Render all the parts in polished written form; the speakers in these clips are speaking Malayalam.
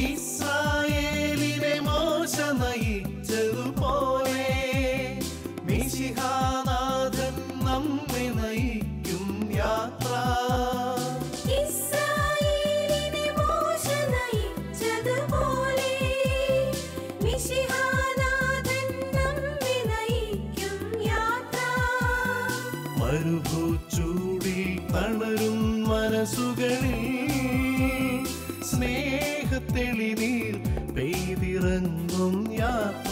ഇസ്രായേലിനെ മോശ നയിച്ചതുപോലെ മിശിഹാനാഥൻ നമ്മെ നയിക്കും യാത്ര. ഇസ്രായേലിനെ മോശ നയിച്ചതുപോലെ മിശിഹാനാഥൻ നമ്മെ നയിക്കും യാത്ര. മരുഭൂച്ചൂടിൽ തളരും മനസ്സുകളിൽ സ്നേഹത്തെളിനീർ പെയ്തിറങ്ങും യാത്ര.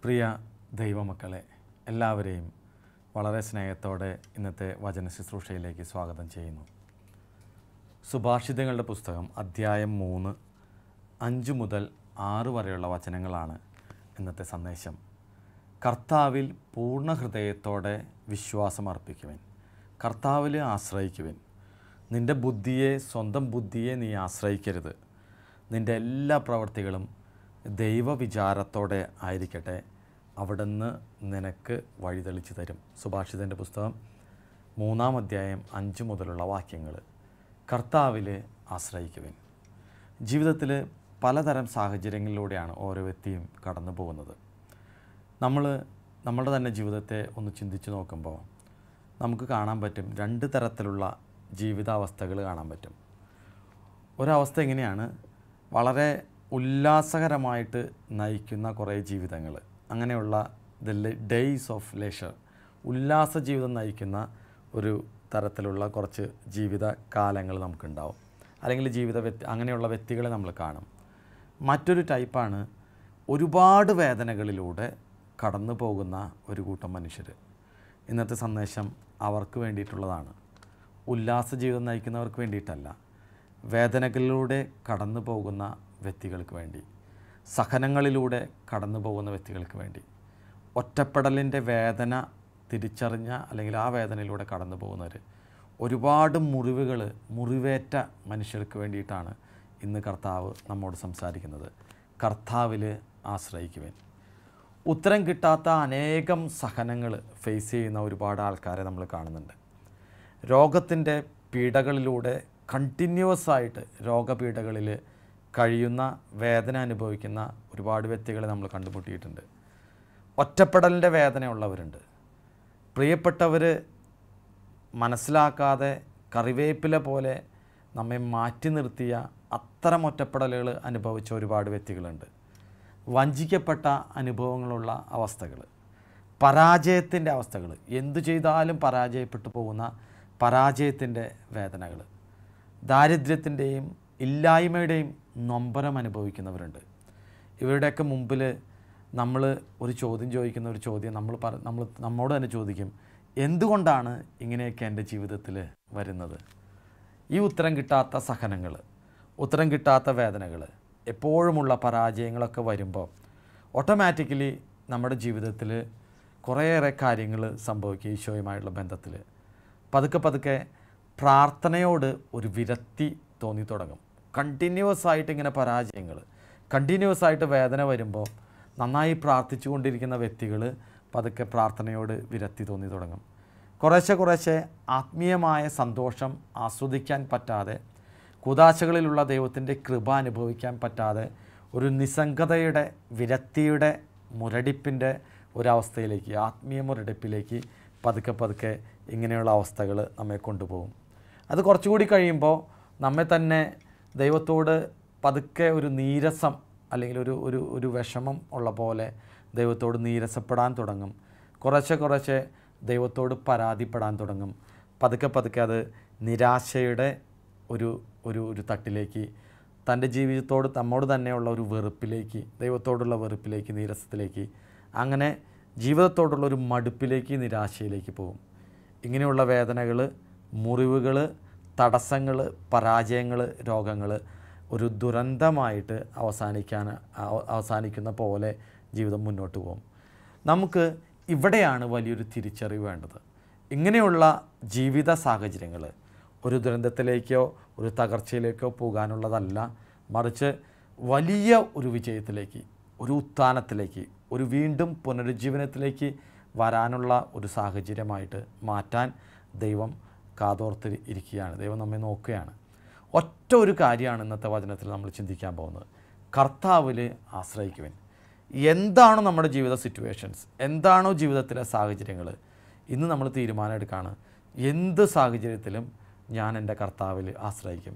പ്രിയ ദൈവമക്കളെ, എല്ലാവരെയും വളരെ സ്നേഹത്തോടെ ഇന്നത്തെ വചന ശുശ്രൂഷയിലേക്ക് സ്വാഗതം ചെയ്യുന്നു. സുഭാഷിതങ്ങളുടെ പുസ്തകം അധ്യായം 3, 5 മുതൽ 6 വരെയുള്ള വചനങ്ങളാണ് ഇന്നത്തെ സന്ദേശം. കർത്താവിൽ പൂർണ്ണ ഹൃദയത്തോടെ വിശ്വാസം അർപ്പിക്കുവിൻ, കർത്താവിൽ ആശ്രയിക്കുവിൻ. നിൻ്റെ ബുദ്ധിയെ, സ്വന്തം ബുദ്ധിയെ നീ ആശ്രയിക്കരുത്. നിൻ്റെ എല്ലാ പ്രവൃത്തികളും ദൈവവിചാരത്തോടെ ആയിരിക്കട്ടെ, അവിടുന്ന് നിനക്ക് വഴിതെളിച്ചു തരും. സുഭാഷിതൻ്റെ പുസ്തകം 3-ാം അധ്യായം 5 മുതലുള്ള വാക്യങ്ങൾ. കർത്താവിൽ ആശ്രയിക്കുവിൻ. ജീവിതത്തിൽ പലതരം സാഹചര്യങ്ങളിലൂടെയാണ് ഓരോ വ്യക്തിയും കടന്നു പോകുന്നത്. നമ്മളുടെ തന്നെ ജീവിതത്തെ ഒന്ന് ചിന്തിച്ച് നോക്കുമ്പോൾ നമുക്ക് കാണാൻ പറ്റും, 2 തരത്തിലുള്ള ജീവിതാവസ്ഥകൾ കാണാൻ പറ്റും. ഒരവസ്ഥ എങ്ങനെയാണ്, വളരെ ഉല്ലാസകരമായിട്ട് നയിക്കുന്ന കുറേ ജീവിതങ്ങൾ, അങ്ങനെയുള്ള ഡേയ്സ് ഓഫ് ലെഷർ, ഉല്ലാസ ജീവിതം നയിക്കുന്ന ഒരു തരത്തിലുള്ള കുറച്ച് ജീവിത കാലങ്ങൾ നമുക്കുണ്ടാവും, അല്ലെങ്കിൽ അങ്ങനെയുള്ള വ്യക്തികളെ നമ്മൾ കാണും. മറ്റൊരു ടൈപ്പാണ് ഒരുപാട് വേദനകളിലൂടെ കടന്നു പോകുന്ന ഒരു കൂട്ടം മനുഷ്യർ. ഇന്നത്തെ സന്ദേശം അവർക്ക് വേണ്ടിയിട്ടുള്ളതാണ്. ഉല്ലാസ ജീവിതം നയിക്കുന്നവർക്ക് വേണ്ടിയിട്ടല്ല, വേദനകളിലൂടെ കടന്നു പോകുന്ന വ്യക്തികൾക്ക് വേണ്ടി, സഹനങ്ങളിലൂടെ കടന്നു പോകുന്ന വ്യക്തികൾക്ക് വേണ്ടി, ഒറ്റപ്പെടലിൻ്റെ വേദന തിരിച്ചറിഞ്ഞ അല്ലെങ്കിൽ ആ വേദനയിലൂടെ കടന്നു പോകുന്നവർ, ഒരുപാട് മുറിവേറ്റ മനുഷ്യർക്ക് വേണ്ടിയിട്ടാണ് ഇന്ന് കർത്താവ് നമ്മോട് സംസാരിക്കുന്നത്. കർത്താവിൽ ആശ്രയിക്കുവാൻ. ഉത്തരം കിട്ടാത്ത അനേകം സഹനങ്ങൾ ഫേസ് ചെയ്യുന്ന ഒരുപാട് ആൾക്കാരെ നമ്മൾ കാണുന്നുണ്ട്. രോഗത്തിൻ്റെ പീഡകളിലൂടെ കണ്ടിന്യൂസ് ആയിട്ട് രോഗപീഡകളിൽ കഴിയുന്ന, വേദന അനുഭവിക്കുന്ന ഒരുപാട് വ്യക്തികളെ നമ്മൾ കണ്ടുമുട്ടിയിട്ടുണ്ട്. ഒറ്റപ്പെടലിൻ്റെ വേദനയുള്ളവരുണ്ട്. പ്രിയപ്പെട്ടവർ മനസ്സിലാക്കാതെ കറിവേപ്പില പോലെ നമ്മെ മാറ്റി നിർത്തിയ അത്തരം ഒറ്റപ്പെടലുകൾ അനുഭവിച്ച ഒരുപാട് വ്യക്തികളുണ്ട്. വഞ്ചിക്കപ്പെട്ട അനുഭവങ്ങളുള്ള അവസ്ഥകൾ, പരാജയത്തിൻ്റെ അവസ്ഥകൾ, എന്തു ചെയ്താലും പരാജയപ്പെട്ടു പോകുന്ന പരാജയത്തിൻ്റെ വേദനകൾ, ദാരിദ്ര്യത്തിൻ്റെയും ഇല്ലായ്മയുടെയും നൊമ്പരം അനുഭവിക്കുന്നവരുണ്ട്. ഇവരുടെയൊക്കെ മുമ്പിൽ നമ്മൾ ഒരു ചോദ്യം ചോദിക്കുന്ന ഒരു ചോദ്യം നമ്മോട് തന്നെ ചോദിക്കും, എന്തുകൊണ്ടാണ് ഇങ്ങനെയൊക്കെ എൻ്റെ ജീവിതത്തിൽ വരുന്നത്? ഈ ഉത്തരം കിട്ടാത്ത സഹനങ്ങൾ, ഉത്തരം കിട്ടാത്ത വേദനകൾ, എപ്പോഴുമുള്ള പരാജയങ്ങളൊക്കെ വരുമ്പോൾ ഓട്ടോമാറ്റിക്കലി നമ്മുടെ ജീവിതത്തിൽ കുറേയേറെ കാര്യങ്ങൾ സംഭവിക്കും. ഈശോയുമായുള്ള ബന്ധത്തിൽ പതുക്കെ പ്രാർത്ഥനയോട് ഒരു വിരക്തി തോന്നി തുടങ്ങും. കണ്ടിന്യൂസ് ആയിട്ട് ഇങ്ങനെ പരാജയങ്ങൾ, കണ്ടിന്യൂസ് ആയിട്ട് വേദന വരുമ്പോൾ നന്നായി പ്രാർത്ഥിച്ചു കൊണ്ടിരിക്കുന്ന വ്യക്തികൾ പതുക്കെ പ്രാർത്ഥനയോട് വിരക്തി തോന്നി തുടങ്ങും. കുറേശ്ശെ ആത്മീയമായ സന്തോഷം ആസ്വദിക്കാൻ പറ്റാതെ, കൂദാശകളിലുള്ള ദൈവത്തിൻ്റെ കൃപ അനുഭവിക്കാൻ പറ്റാതെ, ഒരു നിസ്സംഗതയുടെ, വിരക്തിയുടെ, മുരടിപ്പിൻ്റെ ഒരവസ്ഥയിലേക്ക്, ആത്മീയ മുരടിപ്പിലേക്ക് പതുക്കെ ഇങ്ങനെയുള്ള അവസ്ഥകൾ നമ്മെ കൊണ്ടുപോകും. അത് കുറച്ചുകൂടി കഴിയുമ്പോൾ നമ്മെ തന്നെ ദൈവത്തോട് പതുക്കെ ഒരു നീരസം അല്ലെങ്കിൽ ഒരു വിഷമം ഉള്ള പോലെ ദൈവത്തോട് നീരസപ്പെടാൻ തുടങ്ങും. കുറേശ്ശെ ദൈവത്തോട് പരാതിപ്പെടാൻ തുടങ്ങും. പതുക്കെ അത് നിരാശയുടെ ഒരു തട്ടിലേക്ക്, തൻ്റെ ജീവിതത്തോട് നമ്മോട് തന്നെയുള്ള ഒരു വെറുപ്പിലേക്ക്, ദൈവത്തോടുള്ള വെറുപ്പിലേക്ക്, നീരസത്തിലേക്ക്, അങ്ങനെ ജീവിതത്തോടുള്ള ഒരു മടുപ്പിലേക്ക്, നിരാശയിലേക്ക് പോകും. ഇങ്ങനെയുള്ള വേദനകൾ, മുറിവുകൾ, തടസ്സങ്ങൾ, പരാജയങ്ങൾ, രോഗങ്ങൾ ഒരു ദുരന്തമായിട്ട് അവസാനിക്കുന്ന പോലെ ജീവിതം മുന്നോട്ട് പോകും. നമുക്ക് ഇവിടെയാണ് വലിയൊരു തിരിച്ചറിവ് വേണ്ടത്. ഇങ്ങനെയുള്ള ജീവിത സാഹചര്യങ്ങൾ, ഒരു ദുരന്തത്തിലേക്കോ ഒരു തകർച്ചയിലേക്കോ പോകാനുള്ളതല്ല, മറിച്ച് വലിയ ഒരു വിജയത്തിലേക്ക്, ഒരു ഉത്ഥാനത്തിലേക്ക്, ഒരു വീണ്ടും പുനരുജ്ജീവനത്തിലേക്ക് വരാനുള്ള ഒരു സാഹചര്യമായിട്ട് മാറ്റാൻ ദൈവം കാതോർത്ത് ഇരിക്കുകയാണ്. ദൈവം നമ്മെ നോക്കുകയാണ്. ഒറ്റ ഒരു കാര്യമാണ് ഇന്നത്തെ വചനത്തിൽ നമ്മൾ ചിന്തിക്കാൻ പോകുന്നത്. കർത്താവിൽ ആശ്രയിക്കുവാൻ. എന്താണോ നമ്മുടെ ജീവിത സിറ്റുവേഷൻസ്, എന്താണോ ജീവിതത്തിലെ സാഹചര്യങ്ങൾ, ഇന്ന് നമ്മൾ തീരുമാനം എടുക്കുകയാണ്, എന്ത് സാഹചര്യത്തിലും ഞാൻ എൻ്റെ കർത്താവിൽ ആശ്രയിക്കും.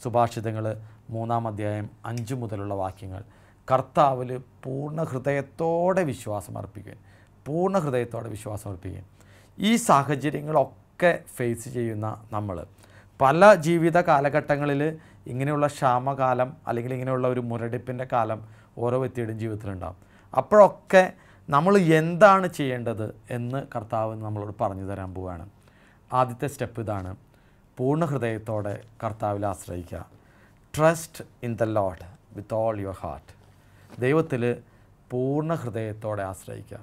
സുഭാഷിതങ്ങൾ 3-ാം അധ്യായം 5 മുതലുള്ള വാക്യങ്ങൾ. കർത്താവിൽ പൂർണ്ണ ഹൃദയത്തോടെ വിശ്വാസം അർപ്പിക്കുകയും, പൂർണ്ണ ഹൃദയത്തോടെ വിശ്വാസം അർപ്പിക്കുകയും. ഈ സാഹചര്യങ്ങളൊക്കെ ഫേസ് ചെയ്യുന്ന നമ്മൾ പല ജീവിത കാലഘട്ടങ്ങളിൽ ഇങ്ങനെയുള്ള ക്ഷാമകാലം അല്ലെങ്കിൽ ഇങ്ങനെയുള്ള ഒരു മുരടിപ്പിൻ്റെ കാലം ഓരോ വ്യക്തിയുടെയും ജീവിതത്തിലുണ്ടാകും. അപ്പോഴൊക്കെ നമ്മൾ എന്താണ് ചെയ്യേണ്ടത് എന്ന് കർത്താവ് നമ്മളോട് പറഞ്ഞു തരാൻ പോവുകയാണ്. ആദ്യത്തെ സ്റ്റെപ്പ് ഇതാണ്: പൂർണ്ണ ഹൃദയത്തോടെ കർത്താവിൽ ആശ്രയിക്കുക. Trust in the Lord with all your heart. ദൈവത്തിൽ പൂർണ്ണ ഹൃദയത്തോടെ ആശ്രയിക്കുക.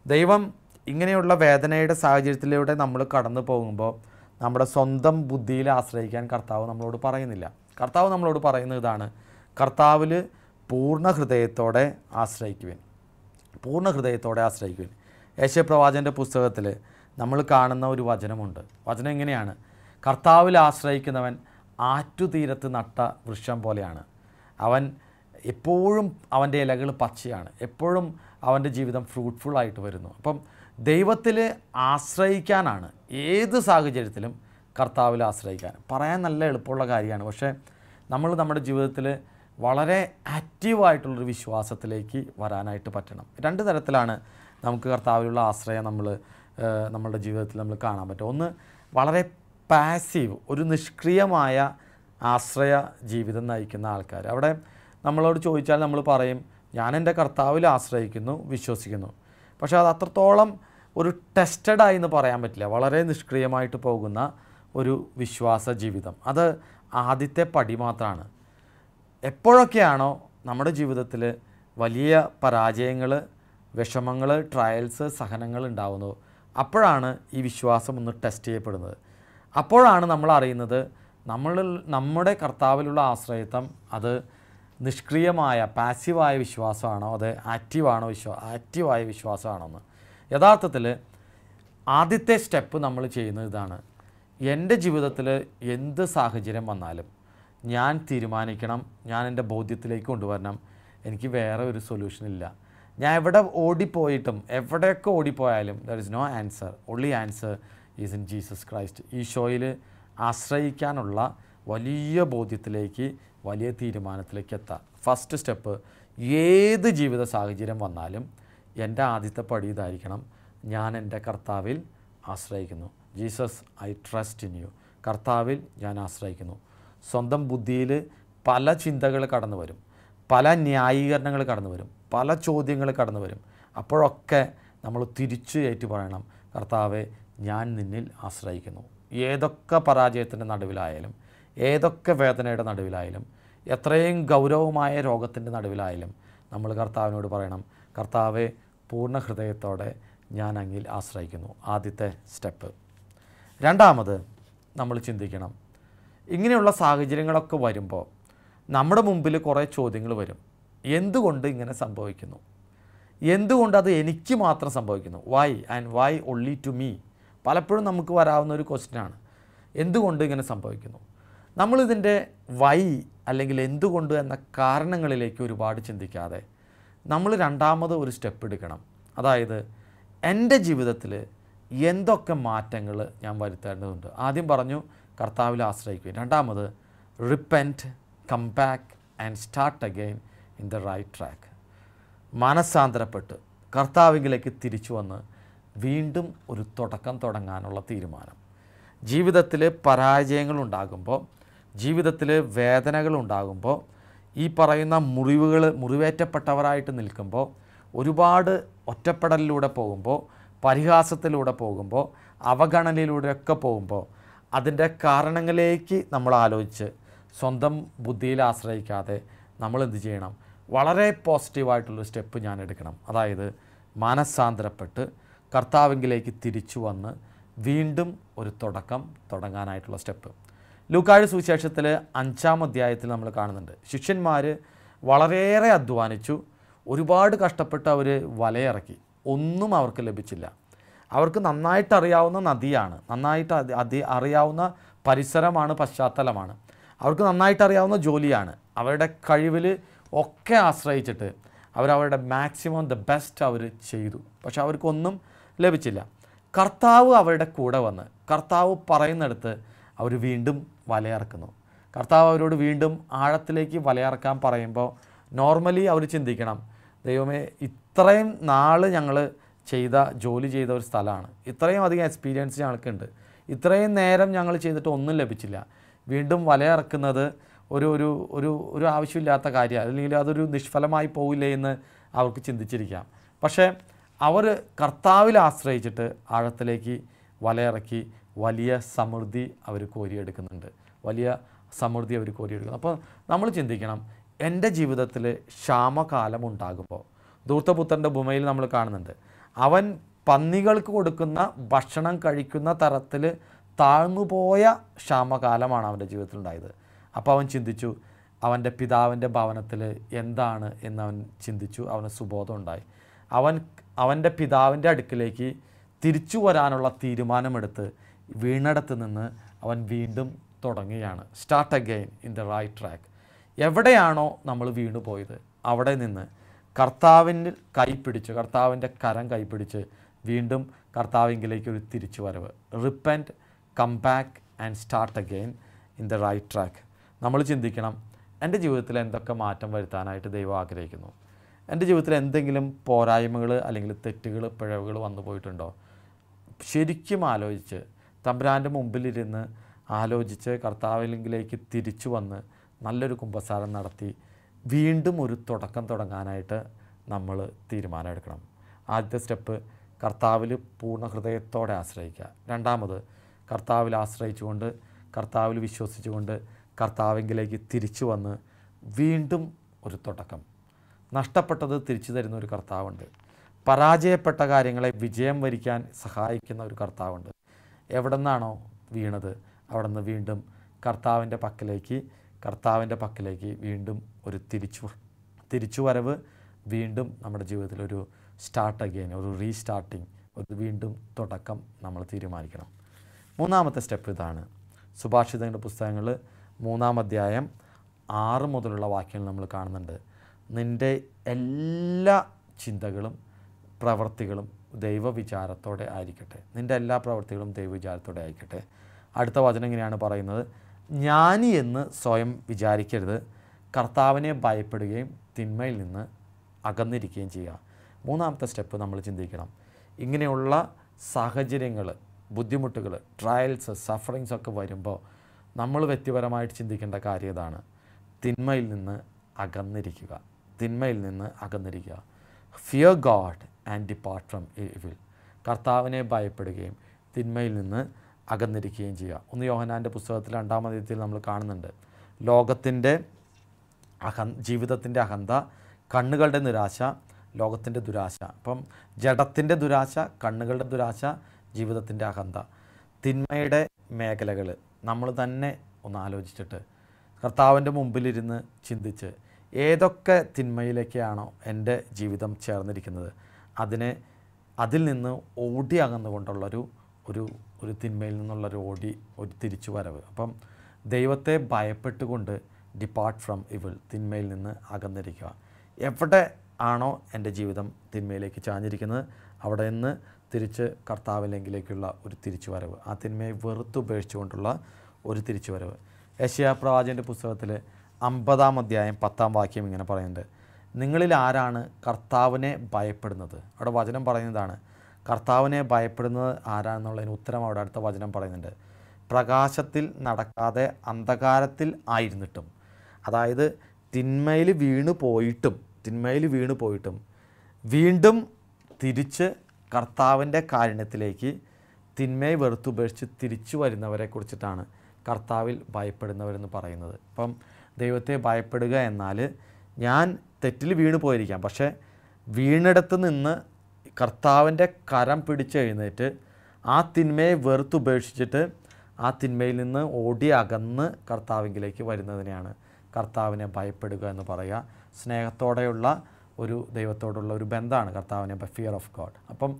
ദൈവം ഇങ്ങനെയുള്ള വേദനയുടെ സാഹചര്യത്തിലൂടെ നമ്മൾ കടന്നു പോകുമ്പോൾ നമ്മുടെ സ്വന്തം ബുദ്ധിയിൽ ആശ്രയിക്കാൻ കർത്താവ് നമ്മളോട് പറയുന്നില്ല. കർത്താവ് നമ്മളോട് പറയുന്നത് ഇതാണ്: കർത്താവിൽ പൂർണ്ണ ഹൃദയത്തോടെ ആശ്രയിക്കുവിൻ, പൂർണ്ണ ഹൃദയത്തോടെ ആശ്രയിക്കുവിൻ. യെശയ്യാപ്രവാചകൻ്റെ പുസ്തകത്തിൽ നമ്മൾ കാണുന്ന ഒരു വചനമുണ്ട്. വചനം എങ്ങനെയാണ്? കർത്താവിൽ ആശ്രയിക്കുന്നവൻ ആറ്റുതീരത്ത് നട്ട വൃക്ഷം പോലെയാണ്. അവൻ എപ്പോഴും അവൻ്റെ ഇലകൾ പച്ചയാണ്, എപ്പോഴും അവൻ്റെ ജീവിതം ഫ്രൂട്ട്ഫുള്ളായിട്ട് വരുന്നു. അപ്പം ദൈവത്തിൽ ആശ്രയിക്കാനാണ് ഏത് സാഹചര്യത്തിലും കർത്താവിൽ ആശ്രയിക്കാൻ. പറയാൻ നല്ല എളുപ്പമുള്ള കാര്യമാണ്, പക്ഷേ നമ്മൾ നമ്മുടെ ജീവിതത്തിൽ വളരെ ആക്റ്റീവായിട്ടുള്ളൊരു വിശ്വാസത്തിലേക്ക് വരാനായിട്ട് പറ്റണം. 2 തരത്തിലാണ് നമുക്ക് കർത്താവിലുള്ള ആശ്രയം നമ്മളുടെ ജീവിതത്തിൽ നമ്മൾ കാണാൻ പറ്റും. ഒന്ന്, വളരെ പാസീവ്, ഒരു നിഷ്ക്രിയമായ ആശ്രയ ജീവിതം നയിക്കുന്ന ആൾക്കാർ. അവിടെ നമ്മളോട് ചോദിച്ചാൽ നമ്മൾ പറയും, ഞാൻ എൻ്റെ കർത്താവിൽ ആശ്രയിക്കുന്നു, വിശ്വസിക്കുന്നു. പക്ഷേ അത് അത്രത്തോളം ഒരു ടെസ്റ്റഡായി എന്ന് പറയാൻ പറ്റില്ല. വളരെ നിഷ്ക്രിയമായിട്ട് പോകുന്ന ഒരു വിശ്വാസ ജീവിതം, അത് ആദ്യത്തെ പടി മാത്രമാണ്. എപ്പോഴൊക്കെയാണോ നമ്മുടെ ജീവിതത്തിൽ വലിയ പരാജയങ്ങൾ, വിഷമങ്ങൾ, ട്രയൽസ്, സഹനങ്ങൾ ഉണ്ടാകുന്നത്, അപ്പോഴാണ് ഈ വിശ്വാസം ഒന്ന് ടെസ്റ്റ് ചെയ്യപ്പെടുന്നത്. അപ്പോഴാണ് നമ്മൾ അറിയുന്നത് നമ്മുടെ കർത്താവിലുള്ള ആശ്രയത്വം അത് നിഷ്ക്രിയമായ പാസീവായ വിശ്വാസമാണോ, അത് ആക്റ്റീവായ വിശ്വാസമാണോന്ന്. യഥാർത്ഥത്തിൽ ആദ്യത്തെ സ്റ്റെപ്പ് നമ്മൾ ചെയ്യുന്നത് ഇതാണ്: എൻ്റെ ജീവിതത്തിൽ എന്ത് സാഹചര്യം വന്നാലും ഞാൻ തീരുമാനിക്കണം, ഞാൻ എൻ്റെ ബോധ്യത്തിലേക്ക് കൊണ്ടുവരണം, എനിക്ക് വേറെ ഒരു സൊല്യൂഷൻ ഇല്ല. ഞാൻ എവിടെ ഓടിപ്പോയിട്ടും എവിടെയൊക്കെ ഓടിപ്പോയാലും there is no answer, only answer is in Jesus Christ. ഈശോയിൽ ആശ്രയിക്കാനുള്ള വലിയ ബോധ്യത്തിലേക്ക്, വലിയ തീരുമാനത്തിലേക്ക് എത്താം. ഫസ്റ്റ് സ്റ്റെപ്പ്, ഏത് ജീവിത സാഹചര്യം വന്നാലും എൻ്റെ ആദ്യത്തെ പടി ഇതായിരിക്കണം: ഞാൻ എൻ്റെ കർത്താവിൽ ആശ്രയിക്കുന്നു. Jesus, I trust in you. കർത്താവിൽ ഞാൻ ആശ്രയിക്കുന്നു. സ്വന്തം ബുദ്ധിയിൽ പല ചിന്തകൾ കടന്നു വരും, പല ന്യായീകരണങ്ങൾ കടന്നു വരും, പല ചോദ്യങ്ങൾ കടന്നു വരും. അപ്പോഴൊക്കെ നമ്മൾ തിരിച്ചു ഏറ്റു പറയണം: കർത്താവെ, ഞാൻ നിന്നിൽ ആശ്രയിക്കുന്നു. ഏതൊക്കെ പരാജയത്തിൻ്റെ നടുവിലായാലും, ഏതൊക്കെ വേദനയുടെ നടുവിലായാലും, എത്രയും ഗൗരവമായ രോഗത്തിൻ്റെ നടുവിലായാലും നമ്മൾ കർത്താവിനോട് പറയണം: കർത്താവെ, പൂർണ്ണ ഹൃദയത്തോടെ ഞാൻ അങ്ങിൽ ആശ്രയിക്കുന്നു. ആദ്യത്തെ സ്റ്റെപ്പ്. രണ്ടാമത്, നമ്മൾ ചിന്തിക്കണം, ഇങ്ങനെയുള്ള സാഹചര്യങ്ങളൊക്കെ വരുമ്പോൾ നമ്മുടെ മുമ്പിൽ കുറേ ചോദ്യങ്ങൾ വരും. എന്തുകൊണ്ട് ഇങ്ങനെ സംഭവിക്കുന്നു? എന്തുകൊണ്ട് അത് എനിക്ക് മാത്രം സംഭവിക്കുന്നു? Why and why only to me? പലപ്പോഴും നമുക്ക് വരാവുന്ന ഒരു ക്വസ്റ്റ്യനാണ്, എന്തുകൊണ്ട് ഇങ്ങനെ സംഭവിക്കുന്നു? നമ്മളിതിൻ്റെ വൈ അല്ലെങ്കിൽ എന്തുകൊണ്ട് എന്ന കാരണങ്ങളിലേക്ക് ഒരുപാട് ചിന്തിക്കാതെ നമ്മൾ രണ്ടാമത് ഒരു സ്റ്റെപ്പ് എടുക്കണം. അതായത്, എൻ്റെ ജീവിതത്തിൽ എന്തൊക്കെ മാറ്റങ്ങൾ ഞാൻ വരുത്തേണ്ടതുണ്ട്. ആദ്യം പറഞ്ഞു കർത്താവിൽ ആശ്രയിക്കുക. രണ്ടാമത്, repent, come back and start again in the right track. മനസ്സാന്തരപ്പെട്ട് കർത്താവിലേക്ക് തിരിച്ചു വന്ന് വീണ്ടും ഒരു തുടക്കം തുടങ്ങാനുള്ള തീരുമാനം. ജീവിതത്തിൽ പരാജയങ്ങളുണ്ടാകുമ്പോൾ, ജീവിതത്തിൽ വേദനകളുണ്ടാകുമ്പോൾ, ഈ പറയുന്ന മുറിവേറ്റപ്പെട്ടവരായിട്ട് നിൽക്കുമ്പോൾ, ഒരുപാട് ഒറ്റപ്പെടലിലൂടെ പോകുമ്പോൾ, പരിഹാസത്തിലൂടെ പോകുമ്പോൾ, അവഗണനയിലൂടെയൊക്കെ പോകുമ്പോൾ, അതിൻ്റെ കാരണങ്ങളിലേക്ക് നമ്മൾ ആലോചിച്ച് സ്വന്തം ബുദ്ധിയിൽ ആശ്രയിക്കാതെ നമ്മൾ എന്ത് ചെയ്യണം? വളരെ പോസിറ്റീവായിട്ടുള്ളൊരു സ്റ്റെപ്പ് ഞാൻ എടുക്കണം. അതായത്, മനസ്സാന്തരപ്പെട്ട് കർത്താവിലേക്ക് തിരിച്ചു വന്ന് വീണ്ടും ഒരു തുടങ്ങാനായിട്ടുള്ള സ്റ്റെപ്പ്. ലൂക്കായുടെ സുവിശേഷത്തിൽ 5-ാം അധ്യായത്തിൽ നമ്മൾ കാണുന്നുണ്ട്. ശിഷ്യന്മാർ വളരെയേറെ അധ്വാനിച്ചു, ഒരുപാട് കഷ്ടപ്പെട്ട് അവർ വലയിറക്കി, ഒന്നും അവർക്ക് ലഭിച്ചില്ല. അവർക്ക് നന്നായിട്ട് അറിയാവുന്ന നദിയാണ്, നന്നായിട്ട് അറിയാവുന്ന പരിസരമാണ്, പശ്ചാത്തലമാണ്, അവർക്ക് നന്നായിട്ട് അറിയാവുന്ന ജോലിയാണ്. അവരുടെ കഴിവിൽ ഒക്കെ ആശ്രയിച്ചിട്ട് അവരവരുടെ മാക്സിമം ദ ബെസ്റ്റ് അവർ ചെയ്തു. പക്ഷെ അവർക്കൊന്നും ലഭിച്ചില്ല. കർത്താവ് അവരുടെ കൂടെ വന്ന് കർത്താവ് പറയുന്നിടത്ത് അവർ വീണ്ടും വലയിറക്കുന്നു. കർത്താവ് അവരോട് വീണ്ടും ആഴത്തിലേക്ക് വലയിറക്കാൻ പറയുമ്പോൾ നോർമലി അവർ ചിന്തിക്കണം, ദൈവമേ ഇത്രയും നാൾ ഞങ്ങൾ ജോലി ചെയ്ത ഒരു സ്ഥലമാണ്, ഇത്രയും അധികം എക്സ്പീരിയൻസ് ഞങ്ങൾക്കുണ്ട്, ഇത്രയും നേരം ഞങ്ങൾ ചെയ്തിട്ട് ഒന്നും ലഭിച്ചില്ല, വീണ്ടും വലയിറക്കുന്നത് ഒരു ഒരു ഒരു ഒരു ആവശ്യമില്ലാത്ത കാര്യമാണ്, അല്ലെങ്കിൽ അതൊരു നിഷ്ഫലമായി പോവില്ലേ എന്ന് അവർക്ക് ചിന്തിച്ചിരിക്കാം. പക്ഷേ അവർ കർത്താവിൽ ആശ്രയിച്ചിട്ട് ആഴത്തിലേക്ക് വലയിറക്കി വലിയ സമൃദ്ധി അവർ കോരിയെടുക്കുന്നുണ്ട്, വലിയ സമൃദ്ധി അവർ കോരിയെടുക്കുന്നു. അപ്പോൾ നമ്മൾ ചിന്തിക്കണം, എൻ്റെ ജീവിതത്തിൽ ക്ഷാമകാലം ഉണ്ടാകുമ്പോൾ ധൂർത്തപുത്രൻ്റെ ഭൂമിയിൽ നമ്മൾ കാണുന്നുണ്ട്, അവൻ പന്നികൾക്ക് കൊടുക്കുന്ന ഭക്ഷണം കഴിക്കുന്ന തരത്തിൽ താഴ്ന്നുപോയ ക്ഷാമകാലമാണ് അവൻ്റെ ജീവിതത്തിൽ ഉണ്ടായത്. അപ്പോൾ അവൻ ചിന്തിച്ചു, അവൻ്റെ പിതാവിൻ്റെ ഭവനത്തിൽ എന്താണ് എന്നവൻ ചിന്തിച്ചു. അവന് സുബോധം ഉണ്ടായി. അവൻ്റെ പിതാവിൻ്റെ അടുക്കിലേക്ക് തിരിച്ചു വരാനുള്ള തീരുമാനമെടുത്ത് വീണിടത്ത് നിന്ന് അവൻ വീണ്ടും തുടങ്ങുകയാണ്. Start again in the right track. എവിടെയാണോ നമ്മൾ വീണു പോയത് അവിടെ നിന്ന് കർത്താവിൻ്റെ കർത്താവിൻ്റെ കരം കൈപ്പിടിച്ച് വീണ്ടും കർത്താവിങ്കിലേക്ക് ഒരു തിരിച്ചു വരവ്. Repent, come back and start again in the right track. നമ്മൾ ചിന്തിക്കണം, എൻ്റെ ജീവിതത്തിൽ എന്തൊക്കെ മാറ്റം വരുത്താനായിട്ട് ദൈവം ആഗ്രഹിക്കുന്നു? എൻ്റെ ജീവിതത്തിൽ എന്തെങ്കിലും പോരായ്മകൾ അല്ലെങ്കിൽ തെറ്റുകൾ, പിഴവുകൾ വന്നു പോയിട്ടുണ്ടോ? ശരിക്കും ആലോചിച്ച് തമ്പുരാൻ്റെ മുമ്പിലിരുന്ന് ആലോചിച്ച് കർത്താവിലേക്ക് തിരിച്ചു വന്ന് നല്ലൊരു കുമ്പസാരം നടത്തി വീണ്ടും ഒരു തുടങ്ങാനായിട്ട് നമ്മൾ തീരുമാനമെടുക്കണം. ആദ്യത്തെ സ്റ്റെപ്പ് കർത്താവിൽ പൂർണ്ണ ഹൃദയത്തോടെ ആശ്രയിക്കുക. രണ്ടാമത് കർത്താവിൽ ആശ്രയിച്ചുകൊണ്ട്, കർത്താവിൽ വിശ്വസിച്ചുകൊണ്ട് കർത്താവിലേക്ക് തിരിച്ചു വന്ന് വീണ്ടും ഒരു തുടക്കം. നഷ്ടപ്പെട്ടത് തിരിച്ചു തരുന്ന ഒരു കർത്താവുണ്ട്. പരാജയപ്പെട്ട കാര്യങ്ങളെ വിജയം വരിക്കാൻ സഹായിക്കുന്ന ഒരു കർത്താവുണ്ട്. എവിടെ നിന്നാണോ വീണത് അവിടെ നിന്ന് വീണ്ടും കർത്താവിൻ്റെ പക്കലേക്ക് വീണ്ടും ഒരു തിരിച്ചുവരവ്, വീണ്ടും നമ്മുടെ ജീവിതത്തിൽ ഒരു സ്റ്റാർട്ട് അഗെയിൻ, ഒരു റീസ്റ്റാർട്ടിങ്, ഒരു വീണ്ടും തുടക്കം നമ്മൾ തീരുമാനിക്കണം. മൂന്നാമത്തെ സ്റ്റെപ്പ് ഇതാണ്. സുഭാഷിതങ്ങളുടെ പുസ്തകങ്ങൾ 3-ാം അധ്യായം 6 മുതലുള്ള വാക്യങ്ങൾ നമ്മൾ കാണുന്നുണ്ട്. നിൻ്റെ എല്ലാ ചിന്തകളും പ്രവൃത്തികളും ദൈവവിചാരത്തോടെ ആയിരിക്കട്ടെ. നിൻ്റെ എല്ലാ പ്രവൃത്തികളും ദൈവവിചാരത്തോടെ ആയിരിക്കട്ടെ. അടുത്ത വചനം ഇങ്ങനെയാണ് പറയുന്നത്, ജ്ഞാനി എന്ന് സ്വയം വിചാരിക്കരുത്, കർത്താവിനെ ഭയപ്പെടുകയും തിന്മയിൽ നിന്ന് അകന്നിരിക്കുകയും ചെയ്യുക. മൂന്നാമത്തെ സ്റ്റെപ്പ് നമ്മൾ ചിന്തിക്കണം, ഇങ്ങനെയുള്ള സാഹചര്യങ്ങൾ, ബുദ്ധിമുട്ടുകൾ, ട്രയൽസ്, സഫറിങ്സ് ഒക്കെ വരുമ്പോൾ നമ്മൾ വ്യക്തിപരമായിട്ട് ചിന്തിക്കേണ്ട കാര്യം ഇതാണ്: തിന്മയിൽ നിന്ന് അകന്നിരിക്കുക. Fear God and depart from evil. കർത്താവിനെ ഭയപ്പെടുകയും തിന്മയിൽ നിന്ന് അകന്നിരിക്കുകയും ചെയ്യുക. 1 യോഹന്നാൻ്റെ പുസ്തകത്തിൽ 2-ാം അധ്യായത്തിൽ നമ്മൾ കാണുന്നുണ്ട്, ജീവിതത്തിൻ്റെ അഹന്ത, കണ്ണുകളുടെ നിരാശ, ലോകത്തിൻ്റെ ദുരാശ. അപ്പം ജഡത്തിൻ്റെ ദുരാശ, കണ്ണുകളുടെ ദുരാശ, ജീവിതത്തിൻ്റെ അഹന്ത, തിന്മയുടെ മേഖലകൾ നമ്മൾ തന്നെ ഒന്ന് ആലോചിച്ചിട്ട് കർത്താവിൻ്റെ മുമ്പിലിരുന്ന് ചിന്തിച്ച് ഏതൊക്കെ തിന്മയിലേക്കാണോ എൻ്റെ ജീവിതം ചേർന്നിരിക്കുന്നത് അതിൽ നിന്ന് ഓടി അകന്നുകൊണ്ടുള്ളൊരു ഒരു തിന്മയിൽ നിന്നുള്ളൊരു ഒരു തിരിച്ചു വരവ്. അപ്പം ദൈവത്തെ ഭയപ്പെട്ടുകൊണ്ട് ഡിപ്പാർട്ട് ഫ്രം ഇവിൾ, തിന്മയിൽ നിന്ന് അകന്നിരിക്കുക. എവിടെ ആണോ എൻ്റെ ജീവിതം തിന്മയിലേക്ക് ചാഞ്ഞിരിക്കുന്നത് അവിടെ നിന്ന് തിരിച്ച് കർത്താവിലേക്കുള്ള ഒരു തിരിച്ചു വരവ്, ആ തിന്മയെ വെറുത്തുപേക്ഷിച്ചുകൊണ്ടുള്ള ഒരു തിരിച്ചു വരവ്. യെശയ്യാ പ്രവാചകൻ്റെ പുസ്തകത്തിൽ 50-ാം അധ്യായം 10-ാം വാക്യം ഇങ്ങനെ പറയുന്നുണ്ട്, നിങ്ങളിൽ ആരാണ് കർത്താവിനെ ഭയപ്പെടുന്നത്? അവിടെ വചനം പറയുന്നതാണ്, കർത്താവിനെ ഭയപ്പെടുന്നത് ആരാണെന്നുള്ളതിന് ഉത്തരം അവിടെ അടുത്ത വചനം പറയുന്നുണ്ട്, പ്രകാശത്തിൽ നടക്കാതെ അന്ധകാരത്തിൽ ആയിരുന്നിട്ടും. അതായത് തിന്മയിൽ വീണു പോയിട്ടും വീണ്ടും തിരിച്ച് കർത്താവിൻ്റെ കാരുണ്യത്തിലേക്ക് തിന്മയെ വെറുത്തുപേക്ഷിച്ച് തിരിച്ചു വരുന്നവരെ കുറിച്ചിട്ടാണ് കർത്താവിൽ ഭയപ്പെടുന്നവരെന്ന് പറയുന്നത്. അപ്പം ദൈവത്തെ ഭയപ്പെടുക എന്നാൽ ഞാൻ തെറ്റിൽ വീണു പോയിരിക്കാം, പക്ഷേ വീണിടത്ത് നിന്ന് കർത്താവിൻ്റെ കരം പിടിച്ചെഴുന്നേറ്റ് ആ തിന്മയെ വെറുത്തുപേക്ഷിച്ചിട്ട് ആ തിന്മയിൽ നിന്ന് ഓടി അകന്ന് കർത്താവിലേക്ക് വരുന്നതിനെയാണ് കർത്താവിനെ ഭയപ്പെടുക എന്ന് പറയുക. സ്നേഹത്തോടെയുള്ള ഒരു ദൈവത്തോടുള്ള ഒരു ബന്ധമാണ് കർത്താവിനെ ഫിയർ ഓഫ് ഗോഡ്. അപ്പം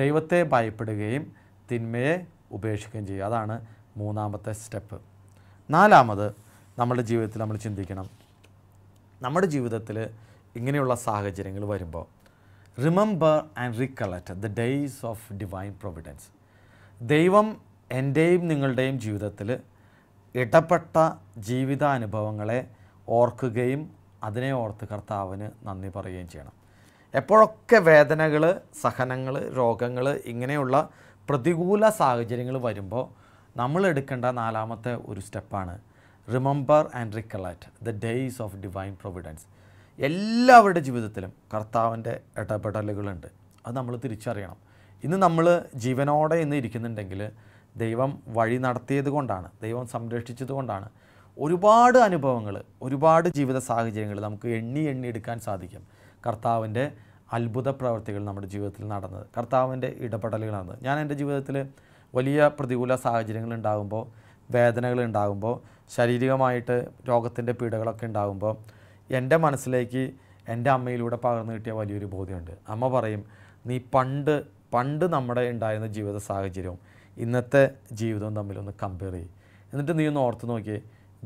ദൈവത്തെ ഭയപ്പെടുകയും തിന്മയെ ഉപേക്ഷിക്കുകയും ചെയ്യുക. അതാണ് മൂന്നാമത്തെ സ്റ്റെപ്പ്. നാലാമത് നമ്മുടെ ജീവിതത്തിൽ നമ്മൾ ചിന്തിക്കണം. നമ്മുടെ ജീവിതത്തിൽ ഇങ്ങനെയുള്ള സാഹചര്യങ്ങൾ വരുമ്പോൾ remember and recollect the days of divine Providence. ദൈവം എൻ്റെയും നിങ്ങളുടെയും ജീവിതത്തിൽ ഇടപെട്ട ജീവിതാനുഭവങ്ങളെ ഓർക്കുകയും അതിനെ ഓർത്ത് കർത്താവിന് നന്ദി പറയുകയും ചെയ്യണം. എപ്പോഴൊക്കെ വേദനകൾ, സഹനങ്ങൾ, രോഗങ്ങൾ, ഇങ്ങനെയുള്ള പ്രതികൂല സാഹചര്യങ്ങൾ വരുമ്പോൾ നമ്മൾ എടുക്കേണ്ട നാലാമത്തെ ഒരു സ്റ്റെപ്പാണ് remember and recollect the days of divine providence. എല്ലാവരുടെ ജീവിതത്തിലും കർത്താവിൻ്റെ ഇടപെടലുകളുണ്ട്. അത് നമ്മൾ തിരിച്ചറിയണം. ഇന്ന് നമ്മൾ ജീവനോടെ ഇന്ന് ഇരിക്കുന്നുണ്ടെങ്കിൽ ദൈവം വഴി നടത്തിയത് കൊണ്ടാണ്, ദൈവം സംരക്ഷിച്ചത് കൊണ്ടാണ്. ഒരുപാട് അനുഭവങ്ങൾ, ഒരുപാട് ജീവിത സാഹചര്യങ്ങൾ നമുക്ക് എണ്ണി എടുക്കാൻ സാധിക്കും. കർത്താവിൻ്റെ അത്ഭുത പ്രവർത്തികൾ നമ്മുടെ ജീവിതത്തിൽ നടന്നത്, കർത്താവിൻ്റെ ഇടപെടലുകളാണ്. ഞാൻ എൻ്റെ ജീവിതത്തിൽ വലിയ പ്രതികൂല സാഹചര്യങ്ങൾ ഉണ്ടാകുമ്പോൾ, വേദനകൾ ഉണ്ടാകുമ്പോൾ, ശാരീരികമായിട്ട് രോഗത്തിൻ്റെ പീഡകളൊക്കെ ഉണ്ടാകുമ്പോൾ എൻ്റെ മനസ്സിലേക്ക് എൻ്റെ അമ്മയിലൂടെ പകർന്നു കിട്ടിയ വലിയൊരു ബോധ്യമുണ്ട്. അമ്മ പറയും, നീ പണ്ട് നമ്മുടെ ഉണ്ടായിരുന്ന ജീവിത സാഹചര്യവും ഇന്നത്തെ ജീവിതവും തമ്മിലൊന്ന് കമ്പയർ ചെയ്യും. എന്നിട്ട് നീ ഒന്ന് ഓർത്ത് നോക്കിയേ,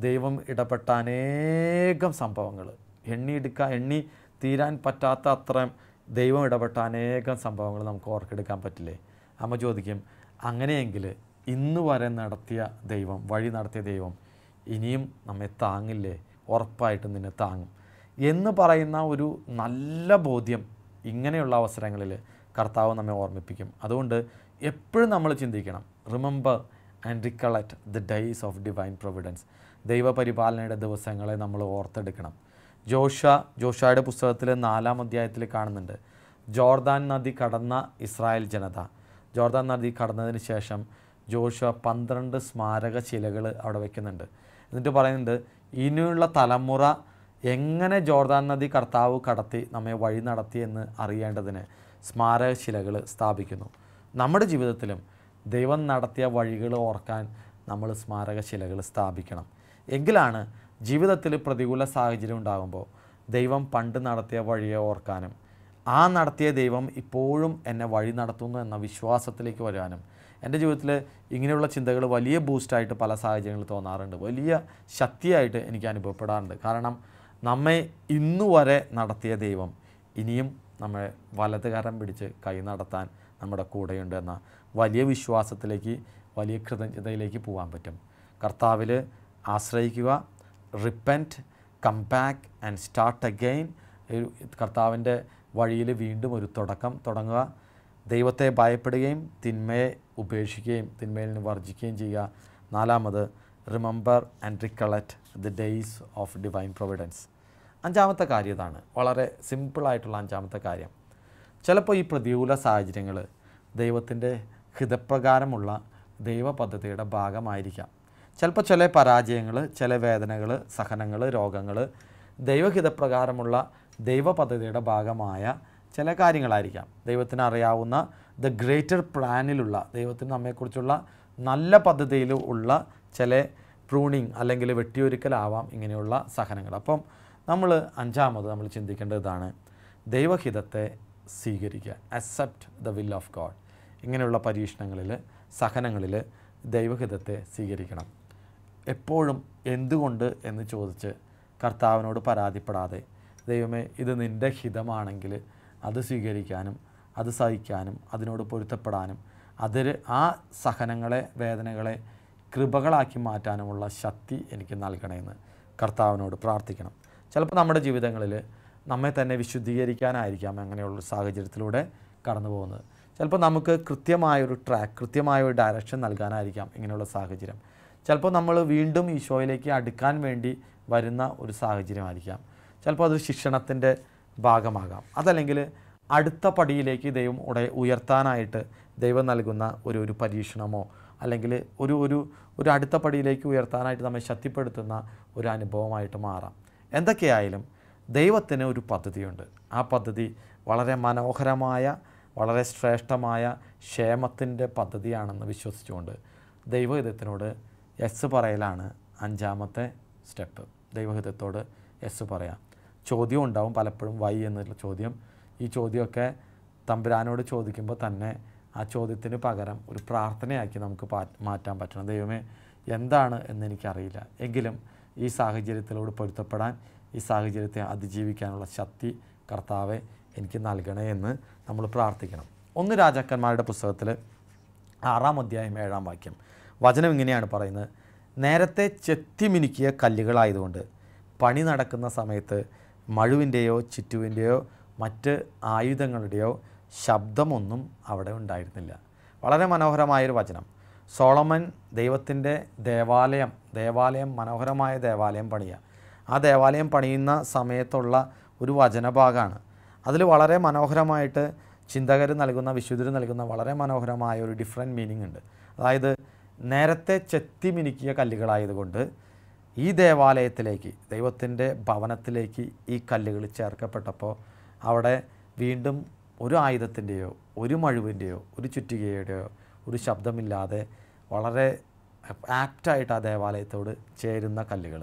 ദൈവം ഇടപെട്ട അനേകം സംഭവങ്ങൾ, എണ്ണി തീരാൻ പറ്റാത്ത അത്രയും ദൈവം ഇടപെട്ട അനേകം സംഭവങ്ങൾ നമുക്ക് ഓർക്കെടുക്കാൻ പറ്റില്ലേ? അമ്മ ചോദിക്കും, അങ്ങനെയെങ്കിൽ ഇന്ന് വരെ നടത്തിയ ദൈവം, വഴി നടത്തിയ ദൈവം ഇനിയും നമ്മെ താങ്ങില്ലേ? ഉറപ്പായിട്ടും നിന്നെ താങ്ങും എന്ന് പറയുന്ന ഒരു നല്ല ബോധ്യം ഇങ്ങനെയുള്ള അവസരങ്ങളിൽ കർത്താവ് നമ്മെ ഓർമ്മിപ്പിക്കും. അതുകൊണ്ട് എപ്പോഴും നമ്മൾ ചിന്തിക്കണം, remember and recollect the days of divine providence. ദൈവപരിപാലനയുടെ ദിവസങ്ങളെ നമ്മൾ ഓർത്തെടുക്കണം. ജോഷയുടെ പുസ്തകത്തിൽ 4-ാം അധ്യായത്തിൽ കാണുന്നുണ്ട്, ജോർദാൻ നദി കടന്ന ഇസ്രായേൽ ജനത. ജോർദാൻ നദി കടന്നതിന് ശേഷം ജോഷുവ 12 സ്മാരക ശിലകൾ അവിടെ വയ്ക്കുന്നുണ്ട്. എന്നിട്ട് പറയുന്നുണ്ട്, ഇനിയുള്ള തലമുറ എങ്ങനെ ജോർദാൻ നദി കർത്താവ് കടത്തി നമ്മെ വഴി നടത്തി എന്ന് അറിയേണ്ടതിന് സ്മാരകശിലകൾ സ്ഥാപിക്കുന്നു. നമ്മുടെ ജീവിതത്തിലും ദൈവം നടത്തിയ വഴികൾ ഓർക്കാൻ നമ്മൾ സ്മാരകശിലകൾ സ്ഥാപിക്കണം. എങ്കിലാണ് ജീവിതത്തിൽ പ്രതികൂല സാഹചര്യം ഉണ്ടാകുമ്പോൾ ദൈവം പണ്ട് നടത്തിയ വഴിയെ ഓർക്കാനും ആ നടത്തിയ ദൈവം ഇപ്പോഴും എന്നെ വഴി നടത്തുന്നു എന്ന വിശ്വാസത്തിലേക്ക് വരാനും. എൻ്റെ ജീവിതത്തിൽ ഇങ്ങനെയുള്ള ചിന്തകൾ വലിയ ബൂസ്റ്റായിട്ട് പല സാഹചര്യങ്ങളിൽ തോന്നാറുണ്ട്, വലിയ ശക്തിയായിട്ട് എനിക്ക് അനുഭവപ്പെടാറുണ്ട്. കാരണം നമ്മെ ഇന്നുവരെ നടത്തിയ ദൈവം ഇനിയും നമ്മളെ വലതുകരം പിടിച്ച് കൈ നടത്താൻ നമ്മുടെ കൂടെയുണ്ട് എന്ന വലിയ വിശ്വാസത്തിലേക്ക്, വലിയ കൃതജ്ഞതയിലേക്ക് പോകാൻ പറ്റും. കർത്താവിൽ ആശ്രയിക്കുക, repent, come back and start again. കർത്താവിൻ്റെ വഴിയിൽ വീണ്ടും ഒരു തുടങ്ങുക. ദൈവത്തെ ഭയപ്പെടുകയും തിന്മയെ ഉപേക്ഷിക്കുകയും തിന്മയിൽ നിന്ന് വർജിക്കുകയും ചെയ്യുക. നാലാമത്, remember and recollect the days of divine Providence. അഞ്ചാമത്തെ കാര്യം ഇതാണ്, വളരെ സിമ്പിളായിട്ടുള്ള അഞ്ചാമത്തെ കാര്യം. ചിലപ്പോൾ ഈ പ്രതികൂല സാഹചര്യങ്ങൾ ദൈവത്തിൻ്റെ ഹിതപ്രകാരമുള്ള ദൈവ പദ്ധതിയുടെ ഭാഗമായിരിക്കാം. ചിലപ്പോൾ ചില പരാജയങ്ങൾ, ചില വേദനകൾ, സഹനങ്ങൾ, രോഗങ്ങൾ ദൈവഹിതപ്രകാരമുള്ള ദൈവ പദ്ധതിയുടെ ഭാഗമായ ചില കാര്യങ്ങളായിരിക്കാം. ദൈവത്തിന് അറിയാവുന്ന ദ ഗ്രേറ്റർ പ്ലാനിലുള്ള, ദൈവത്തിന് നമ്മെക്കുറിച്ചുള്ള നല്ല പദ്ധതിയിൽ ഉള്ള ചില പ്രൂണിങ് അല്ലെങ്കിൽ വെട്ടിയൊരുക്കലാവാം ഇങ്ങനെയുള്ള സഹനങ്ങൾ. അപ്പം അഞ്ചാമത് നമ്മൾ ചിന്തിക്കേണ്ടത് ഇതാണ്, ദൈവഹിതത്തെ സ്വീകരിക്കുക, accept the will of God. ഇങ്ങനെയുള്ള പരീക്ഷണങ്ങളിൽ, സഹനങ്ങളിൽ ദൈവഹിതത്തെ സ്വീകരിക്കണം. എപ്പോഴും എന്തുകൊണ്ട് എന്ന് ചോദിച്ച് കർത്താവിനോട് പരാതിപ്പെടാതെ, ദൈവമേ ഇത് നിൻ്റെ ഹിതമാണെങ്കിൽ അത് സ്വീകരിക്കാനും അത് സഹിക്കാനും അതിനോട് പൊരുത്തപ്പെടാനും ആ സഹനങ്ങളെ, വേദനകളെ കൃപകളാക്കി മാറ്റാനുമുള്ള ശക്തി എനിക്ക് നൽകണമെന്ന് കർത്താവിനോട് പ്രാർത്ഥിക്കണം. ചിലപ്പോൾ നമ്മുടെ ജീവിതങ്ങളിൽ നമ്മെ തന്നെ വിശുദ്ധീകരിക്കാനായിരിക്കാം അങ്ങനെയുള്ള സാഹചര്യത്തിലൂടെ കടന്നു പോകുന്നത്. ചിലപ്പോൾ നമുക്ക് കൃത്യമായൊരു ട്രാക്ക്, കൃത്യമായൊരു ഡയറക്ഷൻ നൽകാനായിരിക്കാം ഇങ്ങനെയുള്ള സാഹചര്യം. ചിലപ്പോൾ നമ്മൾ വീണ്ടും ഈശോയിലേക്ക് അടുക്കാൻ വേണ്ടി വരുന്ന ഒരു സാഹചര്യമായിരിക്കാം. ചിലപ്പോൾ അത് ശിക്ഷണത്തിൻ്റെ ഭാഗമാകാം. അതല്ലെങ്കിൽ അടുത്ത പടിയിലേക്ക് ദൈവം ഉയർത്താനായിട്ട് ദൈവം നൽകുന്ന ഒരു പരീക്ഷണമോ അല്ലെങ്കിൽ ഒരു അടുത്ത പടിയിലേക്ക് ഉയർത്താനായിട്ട് നമ്മെ ശക്തിപ്പെടുത്തുന്ന ഒരു അനുഭവമായിട്ട് മാറാം. എന്തൊക്കെയായാലും ദൈവത്തിന് ഒരു പദ്ധതിയുണ്ട്. ആ പദ്ധതി വളരെ മനോഹരമായ വളരെ ശ്രേഷ്ഠമായ ക്ഷേമത്തിൻ്റെ പദ്ധതിയാണെന്ന് വിശ്വസിച്ചുകൊണ്ട് ദൈവഹിതത്തിനോട് യെസ് പറയലാണ് 5ാമത്തെ സ്റ്റെപ്പ്. ദൈവഹിതത്തോട് യെസ് പറയാം. ചോദ്യം ഉണ്ടാവും പലപ്പോഴും, വൈ എന്നുള്ള ചോദ്യം. ഈ ചോദ്യമൊക്കെ തമ്പുരാനോട് ചോദിക്കുമ്പോൾ തന്നെ ആ ചോദ്യത്തിന് പകരം ഒരു പ്രാർത്ഥനയാക്കി നമുക്ക് മാറ്റാൻ പറ്റണം. ദൈവമേ, എന്താണ് എന്നെനിക്കറിയില്ല, എങ്കിലും ഈ സാഹചര്യത്തിലോട് പൊരുത്തപ്പെടാൻ, ഈ സാഹചര്യത്തെ അതിജീവിക്കാനുള്ള ശക്തി കർത്താവെ എനിക്ക് നൽകണേ എന്ന് നമ്മൾ പ്രാർത്ഥിക്കണം. 1 രാജാക്കന്മാരുടെ പുസ്തകത്തിൽ 6-ാം അധ്യായം 7-ാം വാക്യം വചനം ഇങ്ങനെയാണ് പറയുന്നത്: നേരത്തെ ചെത്തിമിനുക്കിയ കല്ലുകളായതുകൊണ്ട് പണി നടക്കുന്ന സമയത്ത് മഴുവിൻ്റെയോ ചുറ്റുവിൻ്റെയോ മറ്റ് ആയുധങ്ങളുടെയോ ശബ്ദമൊന്നും അവിടെ ഉണ്ടായിരുന്നില്ല. വളരെ മനോഹരമായൊരു വചനം. സോളമൻ ദൈവത്തിൻ്റെ ദേവാലയം മനോഹരമായ ദേവാലയം പണിയുക. ആ ദേവാലയം പണിയുന്ന സമയത്തുള്ള ഒരു വചനഭാഗമാണ്. അതിൽ വളരെ മനോഹരമായിട്ട് ചിന്തകർ നൽകുന്ന, വിശുദ്ധർ നൽകുന്ന വളരെ മനോഹരമായ ഒരു ഡിഫറെൻറ്റ് മീനിങ് ഉണ്ട്. അതായത് നേരത്തെ ചെത്തിമിനുക്കിയ കല്ലുകളായതുകൊണ്ട് ഈ ദേവാലയത്തിലേക്ക്, ദൈവത്തിൻ്റെ ഭവനത്തിലേക്ക് ഈ കല്ലുകൾ ചേർക്കപ്പെട്ടപ്പോൾ അവിടെ വീണ്ടും ഒരു ആയുധത്തിൻ്റെയോ ഒരു മഴുവിൻ്റെയോ ഒരു ചുറ്റികയുടെയോ ഒരു ശബ്ദമില്ലാതെ വളരെ ആപ്റ്റായിട്ട് ആ ദേവാലയത്തോട് ചേരുന്ന കല്ലുകൾ.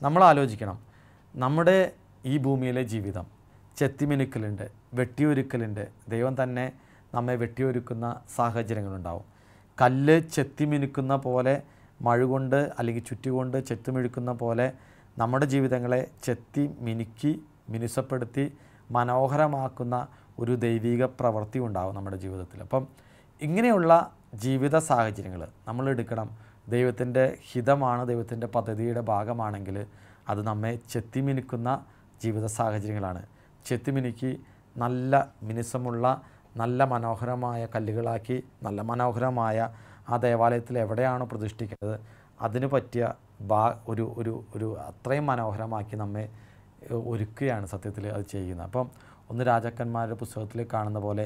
നമ്മൾ ആലോചിക്കണം, നമ്മുടെ ഈ ഭൂമിയിലെ ജീവിതം ചെത്തിമിനുക്കലുണ്ട്, വെട്ടിയൊരുക്കലുണ്ട്. ദൈവം തന്നെ നമ്മെ വെട്ടിയൊരുക്കുന്ന സാഹചര്യങ്ങളുണ്ടാവും. കല്ല് ചെത്തിമിനുക്കുന്ന പോലെ, മഴുകൊണ്ട് അല്ലെങ്കിൽ ചുറ്റുകൊണ്ട് ചെത്തിമിഴുക്കുന്ന പോലെ നമ്മുടെ ജീവിതങ്ങളെ ചെത്തി മിനുക്കി മിനുസപ്പെടുത്തി മനോഹരമാക്കുന്ന ഒരു ദൈവിക പ്രവൃത്തി ഉണ്ടാവും നമ്മുടെ ജീവിതത്തിൽ. അപ്പം ഇങ്ങനെയുള്ള ജീവിത സാഹചര്യങ്ങൾ നമ്മൾ എടുക്കണം. ദൈവത്തിൻ്റെ ഹിതമാണ്, ദൈവത്തിൻ്റെ പദ്ധതിയുടെ ഭാഗമാണെങ്കിൽ അത് നമ്മെ ചെത്തിമിനുക്കുന്ന ജീവിത സാഹചര്യങ്ങളാണ്. ചെത്തിമിനുക്കി നല്ല മിനുസമുള്ള നല്ല മനോഹരമായ കല്ലുകളാക്കി, നല്ല മനോഹരമായ ആ ദേവാലയത്തിൽ എവിടെയാണോ പ്രതിഷ്ഠിക്കുന്നത് അതിന് പറ്റിയ ഒരു ഒരു ഒരു അത്രയും മനോഹരമാക്കി നമ്മെ ഒരുക്കുകയാണ് സത്യത്തിൽ അത് ചെയ്യുന്നത്. അപ്പം 1 രാജാക്കന്മാരുടെ പുസ്തകത്തിൽ കാണുന്ന പോലെ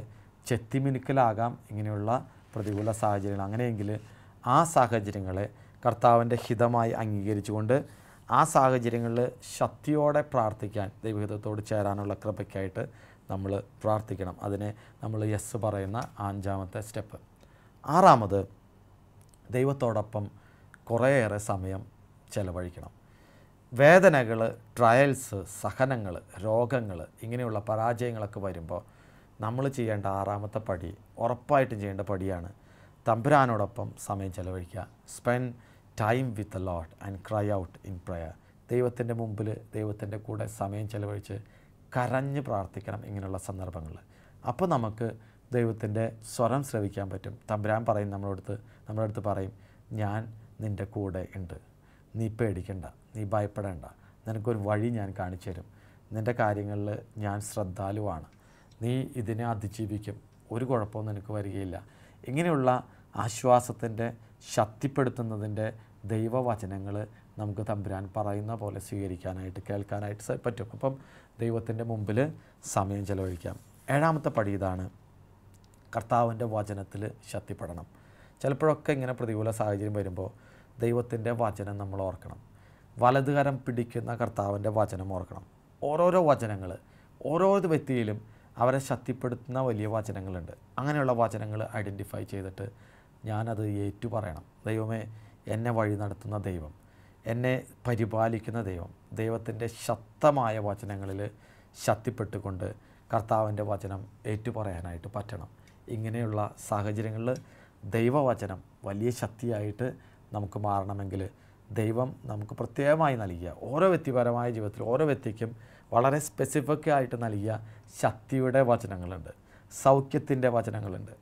ചെത്തിമിനുക്കലാകാം ഇങ്ങനെയുള്ള പ്രതികൂല സാഹചര്യങ്ങൾ. അങ്ങനെയെങ്കിൽ ആ സാഹചര്യങ്ങളെ കർത്താവിൻ്റെ ഹിതമായി അംഗീകരിച്ചുകൊണ്ട് ആ സാഹചര്യങ്ങളിൽ ശക്തിയോടെ പ്രാർത്ഥിക്കാൻ, ദൈവഹിതത്തോട് ചേരാനുള്ള കൃപയ്ക്കായിട്ട് നമ്മൾ പ്രാർത്ഥിക്കണം. അതിനെ നമ്മൾ യെസ് പറയുന്ന 5ാമത്തെ സ്റ്റെപ്പ്. 6ാമത്, ദൈവത്തോടൊപ്പം കുറേയേറെ സമയം ചെലവഴിക്കണം. വേദനകൾ, ട്രയൽസ്, സഹനങ്ങൾ, രോഗങ്ങൾ, ഇങ്ങനെയുള്ള പരാജയങ്ങളൊക്കെ വരുമ്പോൾ നമ്മൾ ചെയ്യേണ്ട 6ാമത്തെ പടി, ഉറപ്പായിട്ടും ചെയ്യേണ്ട പടിയാണ് തമ്പുരാനോടൊപ്പം സമയം ചെലവഴിക്കുക. Spend time with the Lord and cry out in prayer. ദൈവത്തിൻ്റെ മുമ്പിൽ, ദൈവത്തിൻ്റെ കൂടെ സമയം ചെലവഴിച്ച് കരഞ്ഞ് പ്രാർത്ഥിക്കണം ഇങ്ങനെയുള്ള സന്ദർഭങ്ങളിൽ. അപ്പോൾ നമുക്ക് ദൈവത്തിൻ്റെ സ്വരം ശ്രവിക്കാൻ പറ്റും. തമ്പുരാൻ പറയും നമ്മുടെ അടുത്ത് പറയും, ഞാൻ നിൻ്റെ കൂടെ ഉണ്ട്, നീ പേടിക്കണ്ട, നീ ഭയപ്പെടേണ്ട, നിനക്കൊരു വഴി ഞാൻ കാണിച്ചു തരും, നിൻ്റെ കാര്യങ്ങളിൽ ഞാൻ ശ്രദ്ധാലുവാണ്, നീ ഇതിനെ അതിജീവിക്കും, ഒരു കുഴപ്പവും നിനക്ക് വരികയില്ല. ഇങ്ങനെയുള്ള ആശ്വാസത്തിൻ്റെ, ശക്തിപ്പെടുത്തുന്നതിൻ്റെ ദൈവവചനങ്ങൾ നമുക്ക് തമ്പുരാൻ പറയുന്ന പോലെ സ്വീകരിക്കാനായിട്ട്, കേൾക്കാനായിട്ട് പറ്റും. അപ്പം ദൈവത്തിൻ്റെ മുമ്പിൽ സമയം ചെലവഴിക്കാം. 7ാമത്തെ പടി ഇതാണ്, കർത്താവിൻ്റെ വചനത്തിൽ ശക്തിപ്പെടണം. ചിലപ്പോഴൊക്കെ ഇങ്ങനെ പ്രതികൂല സാഹചര്യം വരുമ്പോൾ ദൈവത്തിൻ്റെ വചനം നമ്മൾ ഓർക്കണം. വലതുകരം പിടിക്കുന്ന കർത്താവിൻ്റെ വചനം ഓർക്കണം. ഓരോരോ വചനങ്ങൾ ഓരോ വ്യക്തിയിലും അവരെ ശക്തിപ്പെടുത്തുന്ന വലിയ വചനങ്ങളുണ്ട്. അങ്ങനെയുള്ള വചനങ്ങൾ ഐഡൻറ്റിഫൈ ചെയ്തിട്ട് ഞാനത് ഏറ്റുപറയണം. ദൈവമേ, എന്നെ വഴി നടത്തുന്ന ദൈവം, എന്നെ പരിപാലിക്കുന്ന ദൈവം, ദൈവത്തിൻ്റെ ശക്തമായ വചനങ്ങളിൽ ശക്തിപ്പെട്ടുകൊണ്ട് കർത്താവിൻ്റെ വചനം ഏറ്റുപറയാനായിട്ട് പറ്റണം. ഇങ്ങനെയുള്ള സാഹചര്യങ്ങളിൽ ദൈവവചനം വലിയ ശക്തിയായിട്ട് നമുക്ക് മാറണമെങ്കിൽ ദൈവം നമുക്ക് പ്രത്യേകമായി നൽകിയ, ഓരോ വ്യക്തിപരമായ ജീവിതത്തിൽ ഓരോ വ്യക്തിക്കും വളരെ സ്പെസിഫിക് ആയിട്ട് നൽകിയ ശക്തിയുടെ വചനങ്ങളുണ്ട്, സൗഖ്യത്തിൻ്റെ വചനങ്ങളുണ്ട്,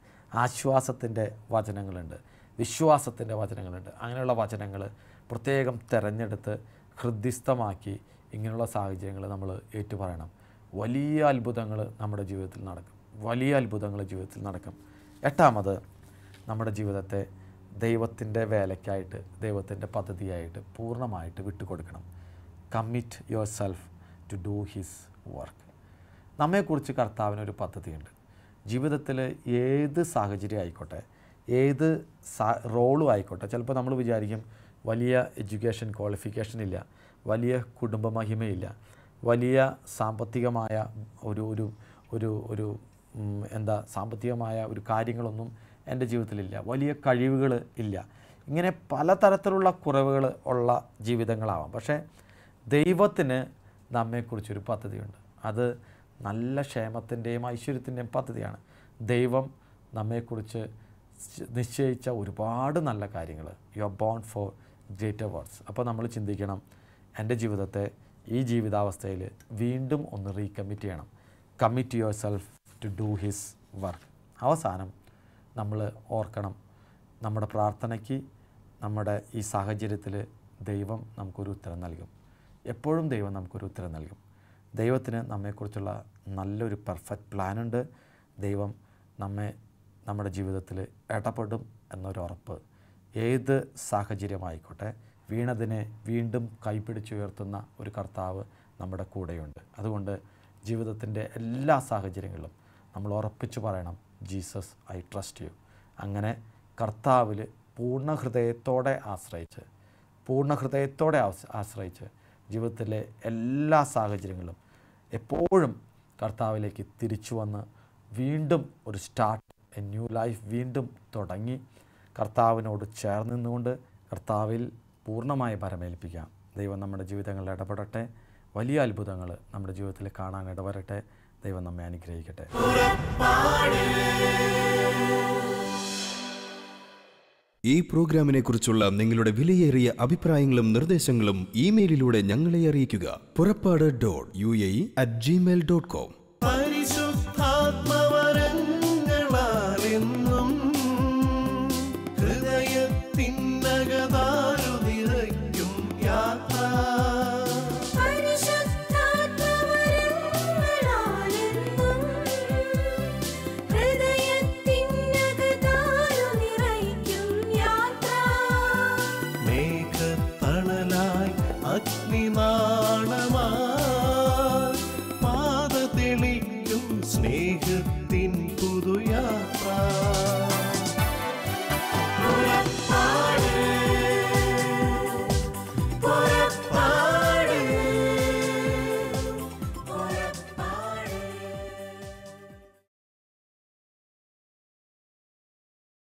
ആശ്വാസത്തിൻ്റെ വചനങ്ങളുണ്ട്, വിശ്വാസത്തിൻ്റെ വചനങ്ങളുണ്ട്. അങ്ങനെയുള്ള വചനങ്ങൾ പ്രത്യേകം തിരഞ്ഞെടുത്ത് ഹൃദ്യസ്ഥമാക്കി ഇങ്ങനെയുള്ള സാഹചര്യങ്ങൾ നമ്മൾ ഏറ്റുപറയണം. വലിയ അത്ഭുതങ്ങൾ നമ്മുടെ ജീവിതത്തിൽ നടക്കും, വലിയ അത്ഭുതങ്ങൾ ജീവിതത്തിൽ നടക്കും. 8ാമത്, നമ്മുടെ ജീവിതത്തെ ദൈവത്തിൻ്റെ വേലയ്ക്കായിട്ട്, ദൈവത്തിൻ്റെ പദ്ധതിയായിട്ട് പൂർണ്ണമായിട്ട് വിട്ടുകൊടുക്കണം. Commit your self to do his work. നമ്മെക്കുറിച്ച് കർത്താവിനൊരു പദ്ധതിയുണ്ട്. ജീവിതത്തിൽ ഏത് സാഹചര്യം ആയിക്കോട്ടെ, ഏത് റോളും ആയിക്കോട്ടെ, ചിലപ്പോൾ നമ്മൾ വിചാരിക്കും വലിയ എഡ്യൂക്കേഷൻ ക്വാളിഫിക്കേഷൻ ഇല്ല, വലിയ കുടുംബമഹിമയില്ല, വലിയ സാമ്പത്തികമായ ഒരു ഒരു ഒരു ഒരു സാമ്പത്തികമായ ഒരു കാര്യങ്ങളൊന്നും എൻ്റെ ജീവിതത്തിലില്ല, വലിയ കഴിവുകൾ ഇല്ല. ഇങ്ങനെ പലതരത്തിലുള്ള കുറവുകൾ ഉള്ള ജീവിതങ്ങളാവാം. പക്ഷേ ദൈവത്തിന് നമ്മെക്കുറിച്ചൊരു പദ്ധതിയുണ്ട്. അത് നല്ല ക്ഷേമത്തിൻ്റെയും ഐശ്വര്യത്തിൻ്റെയും പദ്ധതിയാണ്. ദൈവം നമ്മെക്കുറിച്ച് നിശ്ചയിച്ച ഒരുപാട് നല്ല കാര്യങ്ങൾ. You are born for greater works. അപ്പോൾ നമ്മൾ ചിന്തിക്കണം, എൻ്റെ ജീവിതത്തെ ഈ ജീവിതാവസ്ഥയിൽ വീണ്ടും ഒന്ന് റീകമ്മിറ്റ് ചെയ്യണം. Commit your self to do his work. അവസാനം നമ്മൾ ഓർക്കണം, നമ്മുടെ പ്രാർത്ഥനയ്ക്ക് നമ്മുടെ ഈ സാഹചര്യത്തിൽ ദൈവം നമുക്കൊരു ഉത്തരം നൽകും. എപ്പോഴും ദൈവം നമുക്കൊരു ഉത്തരം നൽകും. ദൈവത്തിന് നമ്മെക്കുറിച്ചുള്ള നല്ലൊരു പെർഫെക്റ്റ് പ്ലാനുണ്ട്. ദൈവം നമ്മുടെ ജീവിതത്തിൽ ഇടപെടും എന്നൊരുറപ്പ് ഏത് സാഹചര്യമായിക്കോട്ടെ, വീണതിനെ വീണ്ടും കൈപിടിച്ചുയർത്തുന്ന ഒരു കർത്താവ് നമ്മുടെ കൂടെയുണ്ട്. അതുകൊണ്ട് ജീവിതത്തിൻ്റെ എല്ലാ സാഹചര്യങ്ങളിലും നമ്മൾ ഉറപ്പിച്ചു പറയണം, ജീസസ് ഐ ട്രസ്റ്റ് യു. അങ്ങനെ കർത്താവിൽ പൂർണ്ണ ഹൃദയത്തോടെ ആശ്രയിച്ച് ജീവിതത്തിലെ എല്ലാ സാഹചര്യങ്ങളും എപ്പോഴും കർത്താവിലേക്ക് തിരിച്ചു വന്ന് വീണ്ടും ഒരു സ്റ്റാർട്ട്, എ ന്യൂ ലൈഫ് വീണ്ടും തുടങ്ങി കർത്താവിനോട് ചേർന്ന് നിന്നുകൊണ്ട് കർത്താവിൽ പൂർണ്ണമായി പരമേൽപ്പിക്കാം. ദൈവം നമ്മുടെ ജീവിതങ്ങളിൽ ഇടപെടട്ടെ. വലിയ അത്ഭുതങ്ങൾ നമ്മുടെ ജീവിതത്തിൽ കാണാൻ ഇടവരട്ടെ. ദൈവം നമ്മെ അനുഗ്രഹിക്കട്ടെ. ഈ പ്രോഗ്രാമിനെ കുറിച്ചുള്ള നിങ്ങളുടെ വിലയേറിയ അഭിപ്രായങ്ങളും നിർദ്ദേശങ്ങളും ഇമെയിലിലൂടെ ഞങ്ങളെ അറിയിക്കുക. പുറപ്പാട്.ua@gmail.com